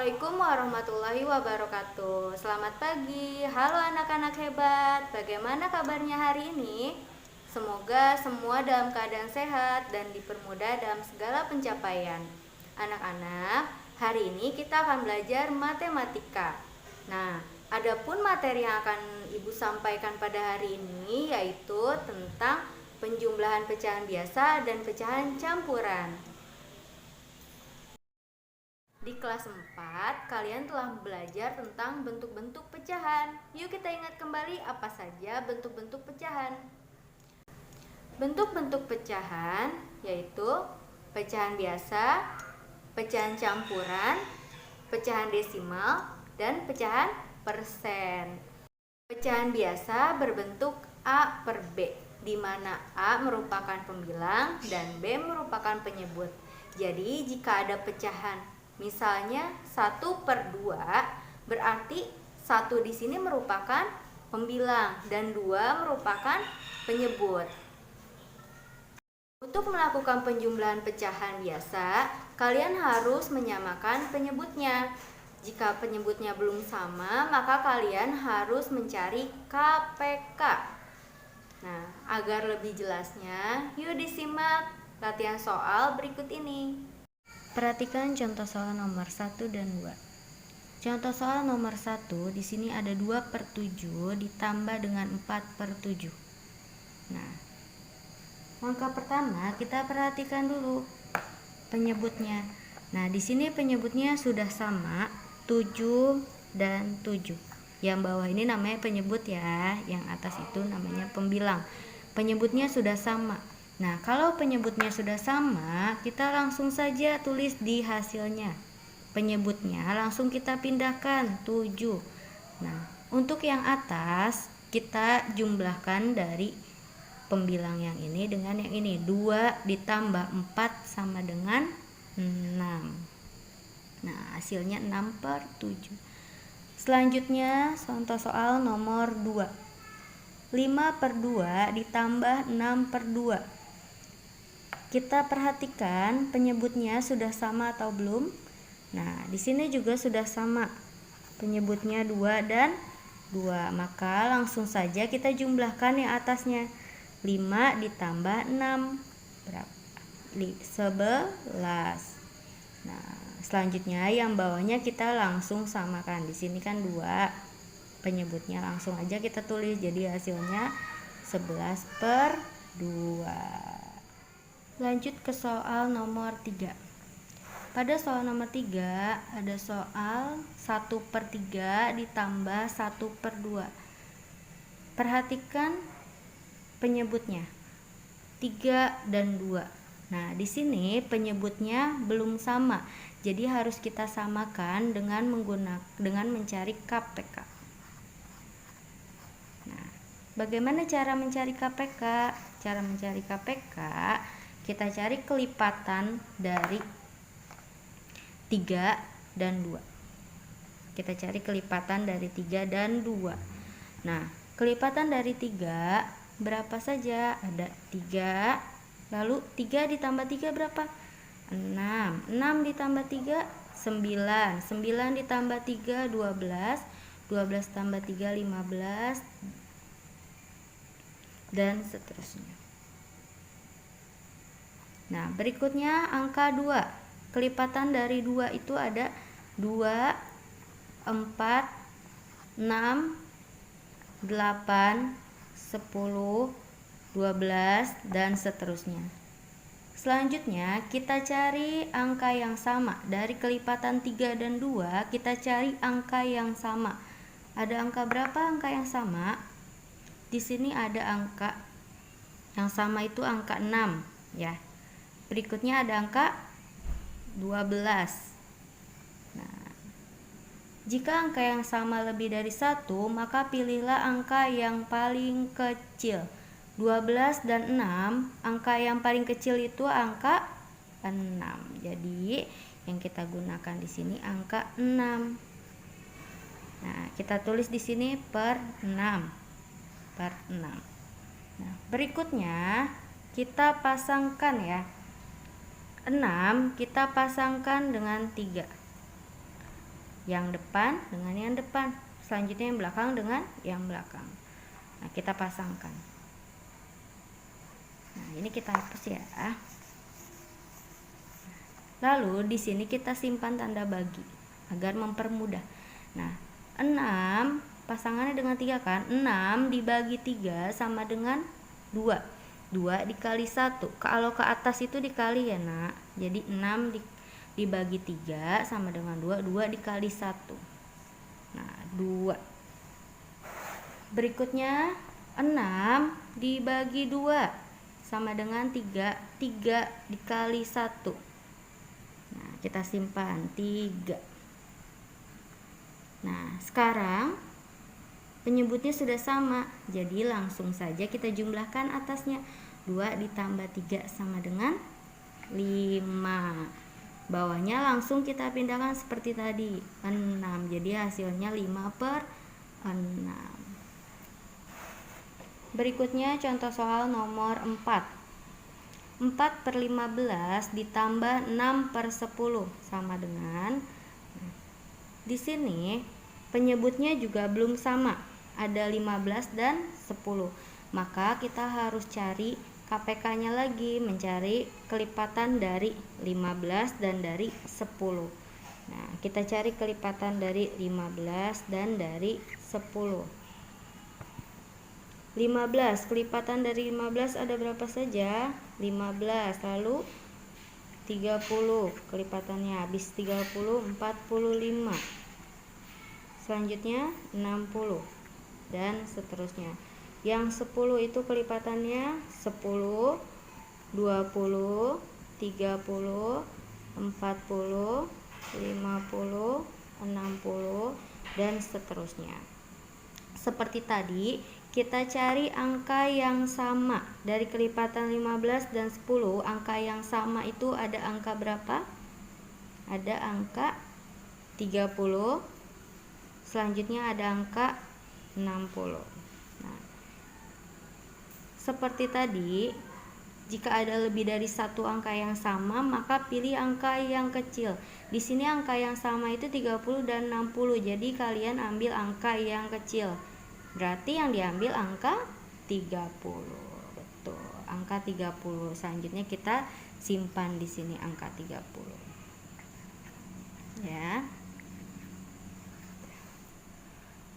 Assalamualaikum warahmatullahi wabarakatuh. Selamat pagi, halo anak-anak hebat. Bagaimana kabarnya hari ini? Semoga semua dalam keadaan sehat dan dipermudah dalam segala pencapaian. Anak-anak, hari ini kita akan belajar matematika. Nah, adapun materi yang akan Ibu sampaikan pada hari ini yaitu tentang penjumlahan pecahan biasa dan pecahan campuran. Di kelas 4, kalian telah belajar tentang bentuk-bentuk pecahan. Yuk kita ingat kembali apa saja bentuk-bentuk pecahan. Bentuk-bentuk pecahan yaitu pecahan biasa, pecahan campuran, pecahan desimal, dan pecahan persen. Pecahan biasa berbentuk A per B, di mana A merupakan pembilang dan B merupakan penyebut. Jadi jika ada pecahan misalnya 1/2, berarti 1 di sini merupakan pembilang dan 2 merupakan penyebut. Untuk melakukan penjumlahan pecahan biasa, kalian harus menyamakan penyebutnya. Jika penyebutnya belum sama, maka kalian harus mencari KPK. Nah, agar lebih jelasnya, yuk disimak latihan soal berikut ini. Perhatikan contoh soal nomor 1 dan 2. Contoh soal nomor 1, di sini ada 2/7 ditambah dengan 4/7. Nah, langkah pertama kita perhatikan dulu penyebutnya. Nah, di sini penyebutnya sudah sama, 7 dan 7. Yang bawah ini namanya penyebut ya, yang atas itu namanya pembilang. Penyebutnya sudah sama. Nah, kalau penyebutnya sudah sama, kita langsung saja tulis di hasilnya. Penyebutnya langsung kita pindahkan 7. Nah, untuk yang atas kita jumlahkan dari pembilang yang ini dengan yang ini. 2 ditambah 4 sama dengan 6. Nah, hasilnya 6/7. Selanjutnya contoh soal nomor 2. 5/2 ditambah 6/2. Kita perhatikan penyebutnya sudah sama atau belum? Nah, di sini juga sudah sama. Penyebutnya 2 dan 2. Maka langsung saja kita jumlahkan yang atasnya. 5 ditambah 6 berapa? 11. Nah, selanjutnya yang bawahnya kita langsung samakan. Di sini kan 2. Penyebutnya langsung aja kita tulis. Jadi hasilnya 11/2. Lanjut ke soal nomor 3. Pada soal nomor 3 ada soal 1/3 ditambah 1/2. Perhatikan penyebutnya 3 dan 2. Nah, di sini penyebutnya belum sama. Jadi harus kita samakan dengan mencari KPK. Nah, bagaimana cara mencari KPK? Cara mencari KPK, kita cari kelipatan dari 3 dan 2. Kita cari kelipatan dari 3 dan 2. Nah, kelipatan dari 3 berapa saja? Ada 3. Lalu 3 ditambah 3 berapa? 6. 6 ditambah 3 9. 9 ditambah 3 12. 12 tambah 3 15 dan seterusnya. Nah, berikutnya angka 2. Kelipatan dari 2 itu ada 2, 4, 6, 8, 10, 12 dan seterusnya. Selanjutnya kita cari angka yang sama. Dari kelipatan 3 dan 2 kita cari angka yang sama. Ada angka berapa angka yang sama? Di sini ada angka yang sama itu angka 6 ya. Berikutnya ada angka 12. Nah, jika angka yang sama lebih dari 1, maka pilihlah angka yang paling kecil. 12 dan 6, angka yang paling kecil itu angka 6. Jadi, yang kita gunakan di sini angka 6. Nah, kita tulis di sini per 6. Nah, berikutnya kita pasangkan ya. 6 kita pasangkan dengan 3. Yang depan dengan yang depan. Selanjutnya yang belakang dengan yang belakang. Nah, kita pasangkan. Nah, ini kita hapus ya. Lalu di sini kita simpan tanda bagi agar mempermudah. Nah, 6 pasangannya dengan 3 kan? 6 dibagi 3 sama dengan 2. 2 dikali 1. Kalau ke atas itu dikali ya, Nak. Jadi 6 dibagi 3 sama dengan 2. 2 dikali 1. Nah, 2. Berikutnya 6 dibagi 2 sama dengan 3. 3 dikali 1. Nah, kita simpan 3. Nah, sekarang penyebutnya sudah sama, jadi langsung saja kita jumlahkan atasnya. 2 ditambah 3 sama dengan 5. Bawahnya langsung kita pindahkan seperti tadi, 6. Jadi hasilnya 5/6. Berikutnya contoh soal nomor 4. 4/15 ditambah 6/10 sama dengan, di sini penyebutnya juga belum sama, ada 15 dan 10. Maka kita harus cari KPK-nya lagi, mencari kelipatan dari 15 dan dari 10. Nah, kita cari kelipatan dari 15 dan dari 10. 15, kelipatan dari 15 ada berapa saja? 15, lalu 30, kelipatannya habis 30, 45. Selanjutnya 60 dan seterusnya. Yang 10 itu kelipatannya 10, 20, 30, 40, 50, 60 dan seterusnya. Seperti tadi, kita cari angka yang sama dari kelipatan 15 dan 10. Angka yang sama itu ada angka berapa? Ada angka 30. Selanjutnya ada angka 60. Nah, seperti tadi, jika ada lebih dari satu angka yang sama, maka pilih angka yang kecil. Di sini angka yang sama itu 30 dan 60. Jadi kalian ambil angka yang kecil. Berarti yang diambil angka 30. Betul, angka 30. Selanjutnya kita simpan di sini angka 30. Ya.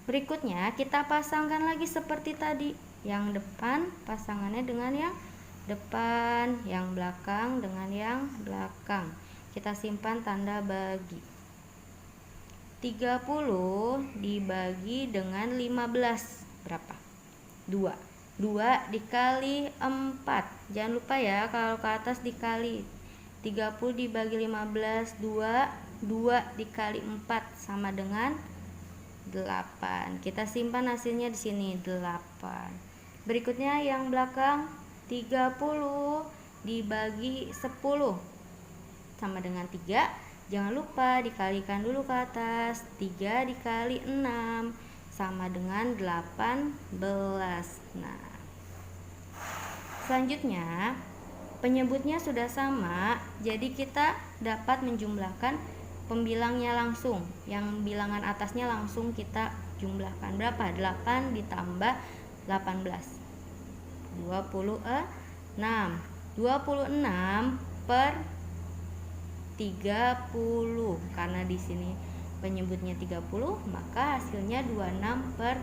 Berikutnya kita pasangkan lagi seperti tadi. Yang depan pasangannya dengan yang depan, yang belakang dengan yang belakang. Kita simpan tanda bagi. 30 dibagi dengan 15 berapa? 2. 2 dikali 4. Jangan lupa ya, kalau ke atas dikali. 30 dibagi 15, 2. 2 dikali 4 sama dengan 8. Kita simpan hasilnya di sini 8. Berikutnya yang belakang, 30 dibagi 10 sama dengan 3. Jangan lupa dikalikan dulu ke atas. 3 dikali 6 sama dengan 18. Nah, selanjutnya penyebutnya sudah sama, jadi kita dapat menjumlahkan pembilangnya langsung. Yang bilangan atasnya langsung kita jumlahkan. Berapa? 8 ditambah 18. 26. 26 per 30. Karena di sini penyebutnya 30, maka hasilnya 26 per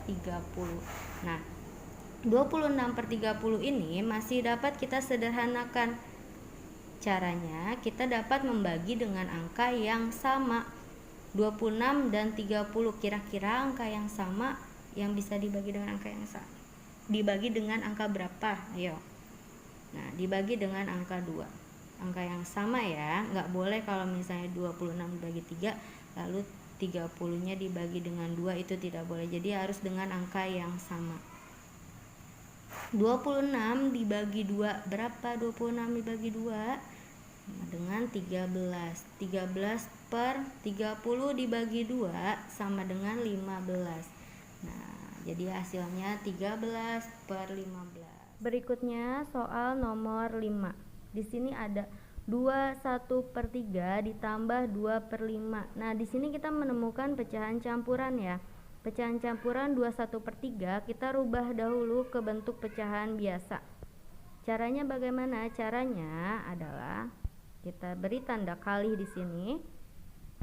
30. Nah, 26 per 30 ini masih dapat kita sederhanakan. Caranya kita dapat membagi dengan angka yang sama. 26 dan 30, kira-kira angka yang sama yang bisa dibagi dengan angka yang sama. Dibagi dengan angka berapa? Ayo. Nah, dibagi dengan angka 2. Angka yang sama ya, nggak boleh kalau misalnya 26 dibagi 3 lalu 30-nya dibagi dengan 2, itu tidak boleh. Jadi harus dengan angka yang sama. 26 dibagi 2 berapa? 26 dibagi 2 dengan 13. 13 per 30 dibagi 2 sama dengan 15. Nah, jadi hasilnya 13 per 15. Berikutnya soal nomor 5. Di sini ada 21/3 ditambah 2/5. Nah, di sini kita menemukan pecahan campuran ya. Pecahan campuran 21/3 kita rubah dahulu ke bentuk pecahan biasa. Caranya bagaimana? Caranya adalah kita beri tanda kali di sini.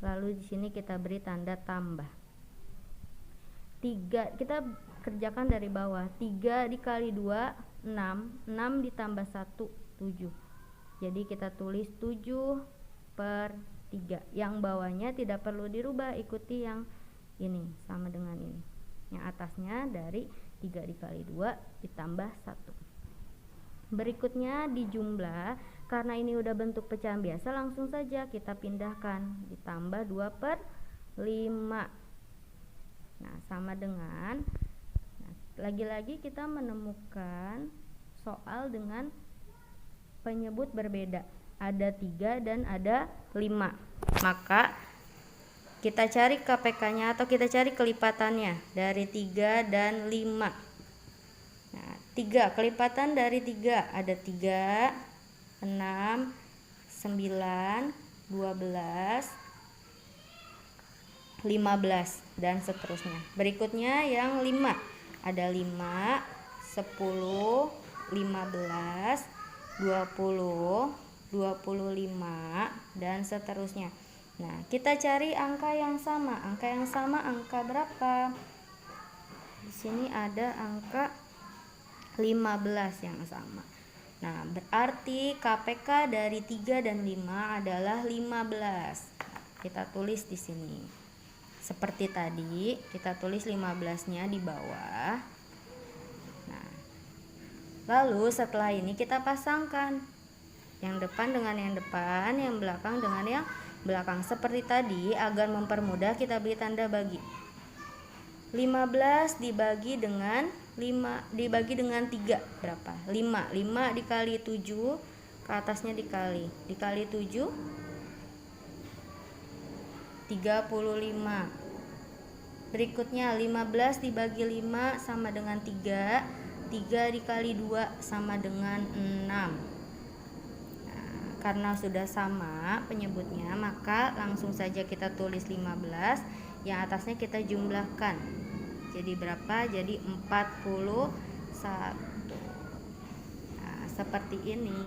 Lalu di sini kita beri tanda tambah. 3 kita kerjakan dari bawah. 3 dikali 2 6, 6 ditambah 1 7. Jadi kita tulis 7/3. Yang bawahnya tidak perlu dirubah, ikuti yang ini sama dengan ini. Yang atasnya dari 3 dikali 2 ditambah 1. Berikutnya dijumlah, karena ini udah bentuk pecahan biasa, langsung saja kita pindahkan, ditambah 2/5. Nah, sama dengan, lagi-lagi kita menemukan soal dengan penyebut berbeda, ada 3 dan ada 5. Maka kita cari KPK-nya atau kita cari kelipatannya dari 3 dan 5. Nah, 3 kelipatan dari 3 ada 3, 6, 9, 12, 15 dan seterusnya. Berikutnya yang 5 ada 5, 10, 15, 20, 25 dan seterusnya. Nah, kita cari angka yang sama. Angka yang sama angka berapa? Di sini ada angka 15 yang sama. Nah, berarti KPK dari 3 dan 5 adalah 15. Kita tulis di sini. Seperti tadi, kita tulis 15-nya di bawah. Nah, lalu setelah ini kita pasangkan yang depan dengan yang depan, yang belakang dengan yang belakang. Seperti tadi, agar mempermudah kita beri tanda bagi. 15 dibagi dengan 3 berapa? 5. 5 dikali 7, ke atasnya dikali 7, 35. Berikutnya 15 dibagi 5 sama dengan 3. 3 dikali 2 sama dengan 6. Karena sudah sama penyebutnya, maka langsung saja kita tulis 15, yang atasnya kita jumlahkan. Jadi berapa? Jadi 41. Nah, seperti ini.